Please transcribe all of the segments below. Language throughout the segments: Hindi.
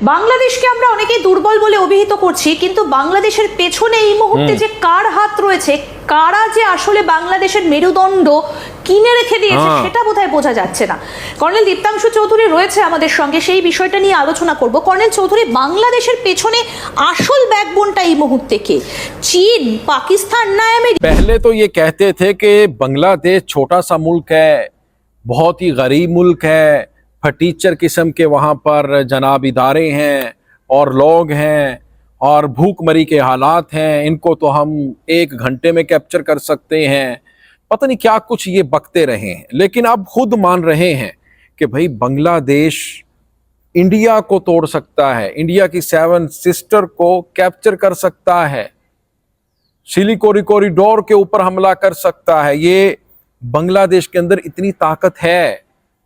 বাংলাদেশকে আমরা অনেকেই দুর্বল বলে অভিহিত করছি, কিন্তু বাংলাদেশের পেছনে এই মুহূর্তে যে কার হাত রয়েছে, কারা যে আসলে বাংলাদেশের মেরুদণ্ড কিনে রেখে দিয়েছে সেটা বোধহয় বোঝা যাচ্ছে না। কর্নেল দীপ্তাংশু চৌধুরী রয়েছে আমাদের সঙ্গে, সেই বিষয়টা নিয়ে আলোচনা করব। কর্নেল চৌধুরী, বাংলাদেশের পেছনে আসল ব্যাকবোনটা এই মুহূর্তে কে? चीन, पाकिस्तान ना अमेरिका? पहले तो ये कहते थे कि बांग्लादेश छोटा सा मुल्क है, बहुत ही गरीब मुल्क है, फटीचर किस्म के वहाँ पर जनाब इदारे हैं और लोग हैं और भूखमरी के हालात हैं, इनको तो हम 1 घंटे में कैप्चर कर सकते हैं, पता नहीं क्या कुछ ये बकते रहे हैं। लेकिन अब खुद मान रहे हैं कि भाई बांग्लादेश इंडिया को तोड़ सकता है, इंडिया की 7 सिस्टर को कैप्चर कर सकता है, सिलिकोरी कॉरिडोर के ऊपर हमला कर सकता है। ये बांग्लादेश के अंदर इतनी ताकत है,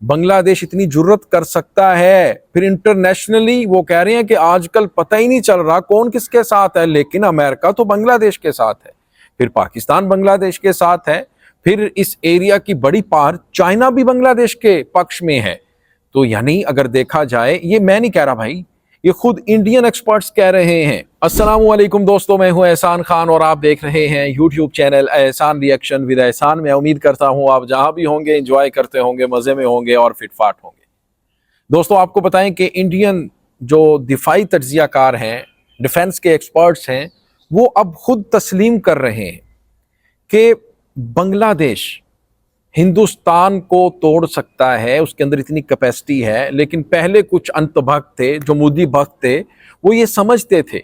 बांग्लादेश इतनी जुर्रत कर सकता है। फिर इंटरनेशनली वो कह रहे हैं कि आजकल पता ही नहीं चल रहा कौन किसके साथ है, लेकिन अमेरिका तो बांग्लादेश के साथ है, फिर पाकिस्तान बांग्लादेश के साथ है, फिर इस एरिया की बड़ी पार चाइना भी बांग्लादेश के पक्ष में है। तो यानी अगर देखा जाए, ये मैं नहीं कह रहा भाई, ये खुद इंडियन एक्सपर्ट्स कह रहे हैं। अस्सलाम वालेकुम दोस्तों, मैं हूं एहसान खान और आप देख रहे हैं यूट्यूब चैनल एहसान रिएक्शन विद एहसान। मैं उम्मीद करता हूं आप जहां भी होंगे एंजॉय करते होंगे, मजे में होंगे और फिटफाट होंगे। दोस्तों, आपको बताएं कि इंडियन जो दिफाई तज्जियाकार हैं, डिफेंस के एक्सपर्ट्स हैं, वो अब खुद तस्लीम कर रहे हैं कि बांग्लादेश हिंदुस्तान को तोड़ सकता है, उसके अंदर इतनी कैपेसिटी है। लेकिन पहले कुछ अंतभक्त थे, जो मोदी भक्त थे, वो ये समझते थे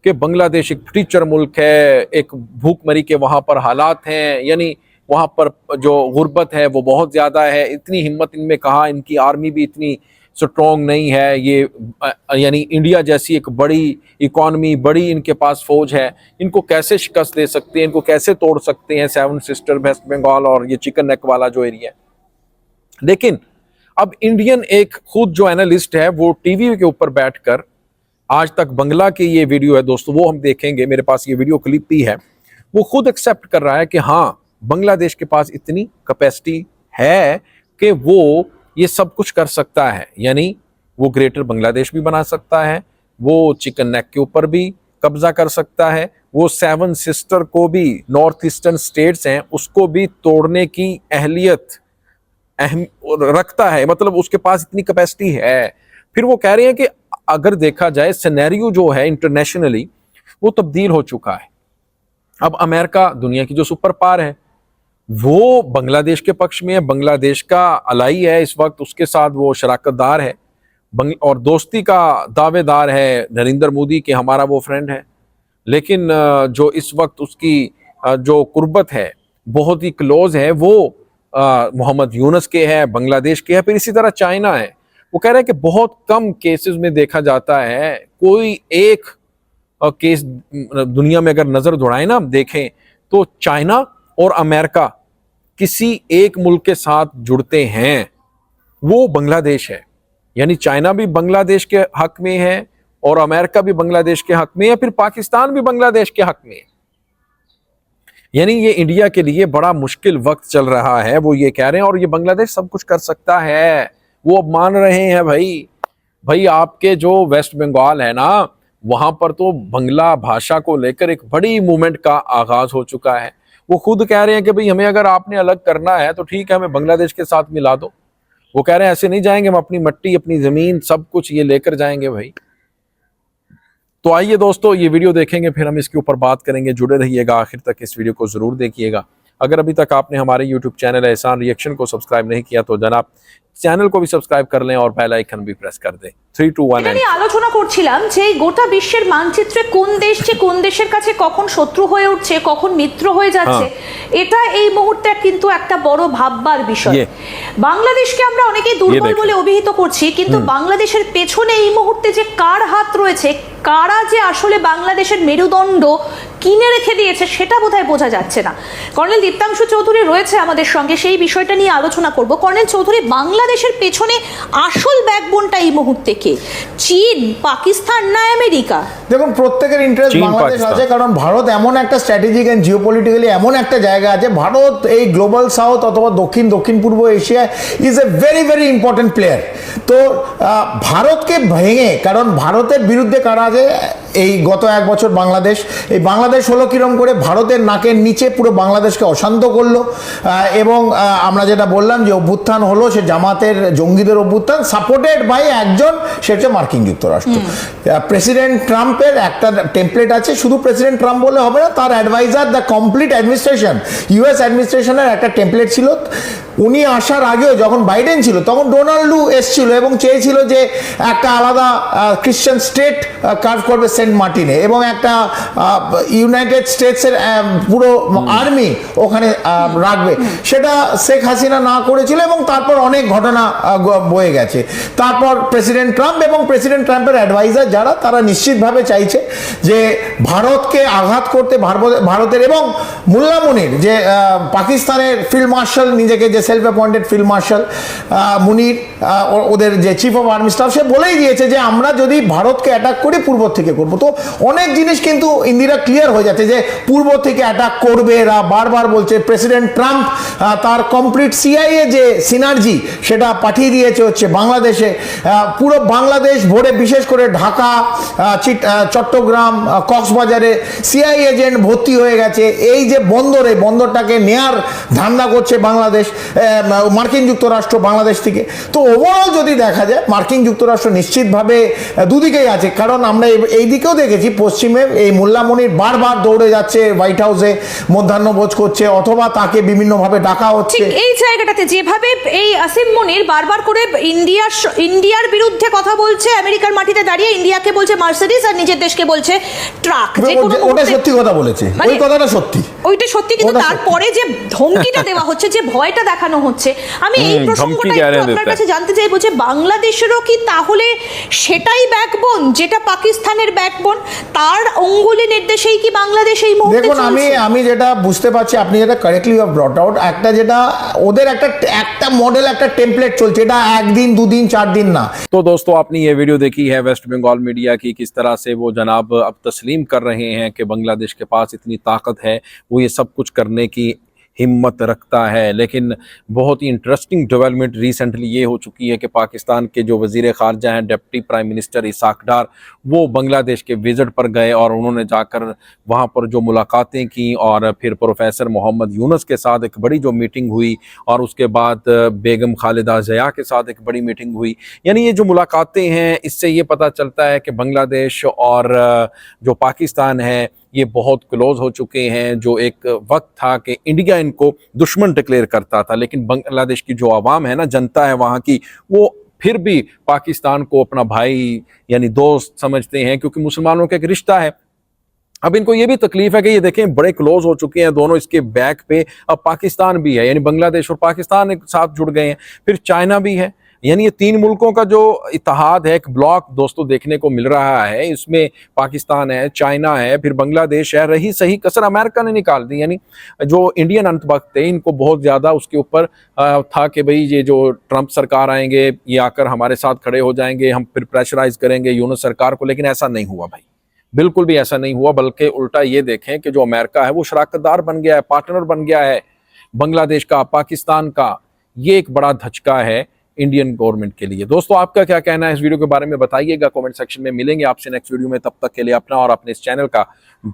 कि बांग्लादेश एक टीचर मुल्क है, एक भूखमरी के वहाँ पर हालात हैं, यानी वहाँ पर जो गुर्बत है वो बहुत ज़्यादा है। इतनी हिम्मत इनमें कहाँ, इनकी आर्मी भी इतनी स्ट्रॉन्ग नहीं है, ये यानी इंडिया जैसी एक बड़ी इकॉनमी, बड़ी इनके पास फौज है, इनको कैसे शिकस्त दे सकते हैं, इनको कैसे तोड़ सकते हैं 7 सिस्टर, वेस्ट बंगाल और ये चिकन नेक वाला जो एरिया है। लेकिन अब इंडियन एक खुद जो एनालिस्ट है वो टीवी के ऊपर बैठकर, आज तक बंगला की ये वीडियो है दोस्तों, वो हम देखेंगे, मेरे पास ये वीडियो क्लिप भी है, वो खुद एक्सेप्ट कर रहा है कि हाँ, बांग्लादेश के पास इतनी कैपेसिटी है कि वो ये सब कुछ कर सकता है। यानी वो ग्रेटर बांग्लादेश भी बना सकता है, वो चिकन नेक के ऊपर भी कब्जा कर सकता है, वो 7 सिस्टर को भी, नॉर्थ ईस्टर्न स्टेट्स हैं, उसको भी तोड़ने की अहलियत रखता है, मतलब उसके पास इतनी कैपेसिटी है। फिर वो कह रहे हैं कि अगर देखा जाए सिनेरियो जो है इंटरनेशनली वो तब्दील हो चुका है। अब अमेरिका दुनिया की जो सुपर पावर है वो बांग्लादेश के पक्ष में है, बांग्लादेश का अलाई है इस वक्त, उसके साथ वो शराकतदार है और दोस्ती का दावेदार है नरेंद्र मोदी के, हमारा वो फ्रेंड है। लेकिन जो इस वक्त उसकी जो कुर्बत है, बहुत ही क्लोज है, वो मोहम्मद यूनुस के है, बांग्लादेश के है। फिर इसी तरह चाइना है। वो कह रहे हैं कि बहुत कम केसेस में देखा जाता है, कोई एक केस दुनिया में अगर नजर दौड़ाए ना देखें तो चाइना और अमेरिका किसी एक मुल्क के साथ जुड़ते हैं, वो बांग्लादेश है। यानी चाइना भी बांग्लादेश के हक में है और अमेरिका भी बांग्लादेश के हक में है, फिर पाकिस्तान भी बांग्लादेश के हक में है। यानी ये इंडिया के लिए बड़ा मुश्किल वक्त चल रहा है, वो ये कह रहे हैं। और ये बांग्लादेश सब कुछ कर सकता है, वो अब मान रहे हैं। भाई आपके जो वेस्ट बंगाल है ना, वहां पर तो बांग्ला भाषा को लेकर एक बड़ी मूवमेंट का आगाज हो चुका है। वो खुद कह रहे हैं कि भाई हमें अगर आपने अलग करना है तो ठीक है, हमें बांग्लादेश के साथ मिला दो। वो कह रहे हैं ऐसे नहीं जाएंगे, हम अपनी मिट्टी, अपनी जमीन, सब कुछ ये लेकर जाएंगे भाई। तो आइए दोस्तों, ये वीडियो देखेंगे, फिर हम इसके ऊपर बात करेंगे। जुड़े रहिएगा, आखिर तक इस वीडियो को जरूर देखिएगा। अगर अभी तक आपने हमारे यूट्यूब चैनल एहसान रिएक्शन को सब्सक्राइब नहीं किया तो जनाब চ্যানেল को भी सब्सक्राइब कर लें और बेल आइकन भी प्रेस कर दें। 3 2 1 আমি আলোচনা করছিলাম যে গোটা বিশ্বের মানচিত্রে কোন দেশ যে কোন দেশের কাছে কখন শত্রু হয়ে উঠছে, কখন মিত্র হয়ে যাচ্ছে, এটা এই মুহূর্তে কিন্তু একটা বড় ভাববার বিষয়। বাংলাদেশকে আমরা অনেকেই দুর্বল বলে অভিহিত করছি, কিন্তু বাংলাদেশের পেছনে এই মুহূর্তে যে কার হাত রয়েছে, কারা যে আসলে বাংলাদেশের মেরুদণ্ড কিনে রেখে দিয়েছে সেটা বোধহয় বোঝা যাচ্ছে না। কর্নেল দীপ্তাংশু চৌধুরী রয়েছে আমাদের সঙ্গে, সেই বিষয়টা নিয়ে আলোচনা করব। কর্নেল চৌধুরী, বাংলাদেশের পেছনে আসল ব্যাকবোনটা এই মুহূর্তে কে? চীন, পাকিস্তান না আমেরিকা? দেখুন, প্রত্যেকের ইন্টারেস্ট বাংলাদেশ আছে, কারণ ভারত এমন একটা স্ট্র্যাটেজিক অ্যান্ড জিওপলিটিক্যালি এমন একটা জায়গা আছে। ভারত এই গ্লোবাল সাউথ অথবা দক্ষিণ পূর্ব Asia is a very very important player. তো ভারতকে ভেঙে, কারণ ভারতের বিরুদ্ধে কারা আছে এই গত এক বছর বাংলাদেশ হলো কিরম করে ভারতের নাকের নিচে পুরো বাংলাদেশকে অশান্ত করলো। এবং আমরা যেটা বললাম যে অভ্যুত্থান হলো, সে জামাতের জঙ্গিদের অভ্যুত্থান সাপোর্টেড বাই একজন, সে হচ্ছে মার্কিন যুক্তরাষ্ট্র। প্রেসিডেন্ট ট্রাম্পের একটা টেমপ্লেট আছে, শুধু প্রেসিডেন্ট ট্রাম্প বলে হবে না, তার adviser the complete administration, US অ্যাডমিনিস্ট্রেশনের একটা টেমপ্লেট ছিল। উনি আসার আগেও যখন বাইডেন ছিল তখন ডোনাল্ডু এসছিল এবং চেয়েছিল যে একটা আলাদা খ্রিশ্চান স্টেট কার্ভ করবে সেন্ট মার্টিনে, এবং একটা ইউনাইটেড স্টেটসের পুরো আর্মি ওখানে রাখবে। সেটা শেখ হাসিনা না করেছিল এবং তারপর অনেক ঘটনা বয়ে গেছে। তারপর প্রেসিডেন্ট ট্রাম্প এবং প্রেসিডেন্ট ট্রাম্পের অ্যাডভাইজার যারা, তারা নিশ্চিতভাবে চাইছে যে ভারতকে আঘাত করতে, ভারতের এবং মোল্লা মুনির যে পাকিস্তানের ফিল্ড মার্শাল, নিজেকে যে সেলফ অ্যাপয়েন্টেড ফিল্ড মার্শাল মুনির, ওদের যে চিফ অফ আর্মি স্টাফ, সে বলেই দিয়েছে যে আমরা যদি ভারতকে অ্যাটাক করি পূর্ব থেকে করব। তো অনেক জিনিস কিন্তু ইন্দিরা ক্লিয়ার হয়ে যাচ্ছে যে পূর্ব থেকে অ্যাটাক করবে এরা, বারবার বলছে। প্রেসিডেন্ট ট্রাম্প তার কমপ্লিট সিআইএ যে সিনার্জি সেটা পাঠিয়ে দিয়েছে হচ্ছে বাংলাদেশে। পুরো বাংলাদেশ ভরে, বিশেষ করে ঢাকা, চট্টগ্রাম, কক্সবাজারে সিআইএ এজেন্ট ভর্তি হয়ে গেছে। এই যে বন্দরটাকে নেয়ার ধান্দা করছে বাংলাদেশ, মার্কিন যুক্তরাষ্ট্র বাংলাদেশ থেকে। তো ওভারঅল যদি দেখা যায়, মার্কিন যুক্তরাষ্ট্র নিশ্চিতভাবে দুদিকেই আছে। কারণ আমরা এই দিকেও দেখেছি, পশ্চিমে এই মোল্লা মুনির বারবার দৌড়ে যাচ্ছে হোয়াইট হাউসে, মধ্যাহ্নভোজ করছে, অথবা তাকে বিভিন্নভাবে ডাকা হচ্ছে। এই জায়গাটাতে যেভাবে এই আসিম মুনির বারবার করে ইন্ডিয়ার বিরুদ্ধে কথা বলছে, আমেরিকার মাটিতে দাঁড়িয়ে ইন্ডিয়াকে বলছে মার্সিডিজ আর নিজের দেশকে বলছে ট্রাক, ওটা সত্যি কথা বলেছে, ওই কথাটা সত্যি, ওইটা সত্যি। কিন্তু তারপরে যে ধমকিটা দেওয়া হচ্ছে, যে ভয়টা দেখানো হচ্ছে, আমি এই প্রসঙ্গটা একটু আপনার কাছে জানতে চাইবো যে বাংলাদেশেরও কি তাহলে সেটাই ব্যাকবোন, যেটা পাকিস্তানের ব্যাকবোন, তার অঙ্গুলি নির্দেশেই কি বাংলাদেশ এই মুহূর্তে? দেখুন, আমি যেটা বুঝতে পারছি, আপনি যেটা কারেক্টলি ব্রট আউট, একটা যেটা ওদের একটা মডেল, একটা টেমপ্লেট চলছে, এটা একদিন, দুদিন, 4 दिन না। तो दोस्तों, आपने ये वीडियो देखी है वेस्ट बंगाल मीडिया की, किस तरह से वो जनाब अब तस्लीम कर रहे हैं कि बांग्लादेश के पास इतनी ताकत है, वो ये सब कुछ करने की हिम्मत रखता है। लेकिन बहुत ही इंटरेस्टिंग डेवलपमेंट रिसेंटली ये हो चुकी है कि पाकिस्तान के जो वज़ीर ख़ारजा हैं, डिप्टी प्राइम मिनिस्टर इसाक डार, वो बांग्लादेश के विज़िट पर गए और उन्होंने जाकर वहाँ पर जो मुलाकातें की, और फिर प्रोफेसर मोहम्मद यूनुस के साथ एक बड़ी जो मीटिंग हुई, और उसके बाद बेगम खालिदा ज़िया के साथ एक बड़ी मीटिंग हुई। यानी ये जो मुलाकातें हैं, इससे ये पता चलता है कि बांग्लादेश और जो पाकिस्तान है ये बहुत क्लोज हो चुके हैं। जो एक वक्त था कि इंडिया इनको दुश्मन डिक्लेयर करता था, लेकिन बांग्लादेश की जो आवाम है ना, जनता है वहाँ की, वो फिर भी पाकिस्तान को अपना भाई यानी दोस्त समझते हैं, क्योंकि मुसलमानों का एक रिश्ता है। अब इनको ये भी तकलीफ है कि ये देखें बड़े क्लोज हो चुके हैं दोनों, इसके बैक पे अब पाकिस्तान भी है, यानी बांग्लादेश और पाकिस्तान एक साथ जुड़ गए हैं, फिर चाइना भी है। यानी ये 3 मुल्कों का जो इत्तेहाद है, एक ब्लॉक दोस्तों देखने को मिल रहा है। इसमें पाकिस्तान है, चाइना है, फिर बांग्लादेश है। रही सही कसर अमेरिका ने निकाल दी। यानी जो इंडियन अंतबख्त थे, इनको बहुत ज़्यादा उसके ऊपर था कि भाई ये जो ट्रंप सरकार आएंगे, ये आकर हमारे साथ खड़े हो जाएंगे, हम फिर प्रेशराइज करेंगे यूनुस सरकार को। लेकिन ऐसा नहीं हुआ भाई, बिल्कुल भी ऐसा नहीं हुआ। बल्कि उल्टा ये देखें कि जो अमेरिका है वो शराकतदार बन गया है, पार्टनर बन गया है बांग्लादेश का, पाकिस्तान का। ये एक बड़ा धचका है इंडियन गवर्नमेंट के लिए। दोस्तों, आपका क्या कहना है इस वीडियो के बारे में बताइएगा कमेंट सेक्शन में। मिलेंगे आपसे नेक्स्ट वीडियो में, तब तक के लिए अपना और अपने इस चैनल का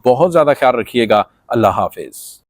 बहुत ज़्यादा ख्याल रखिएगा। अल्लाह हाफिज़।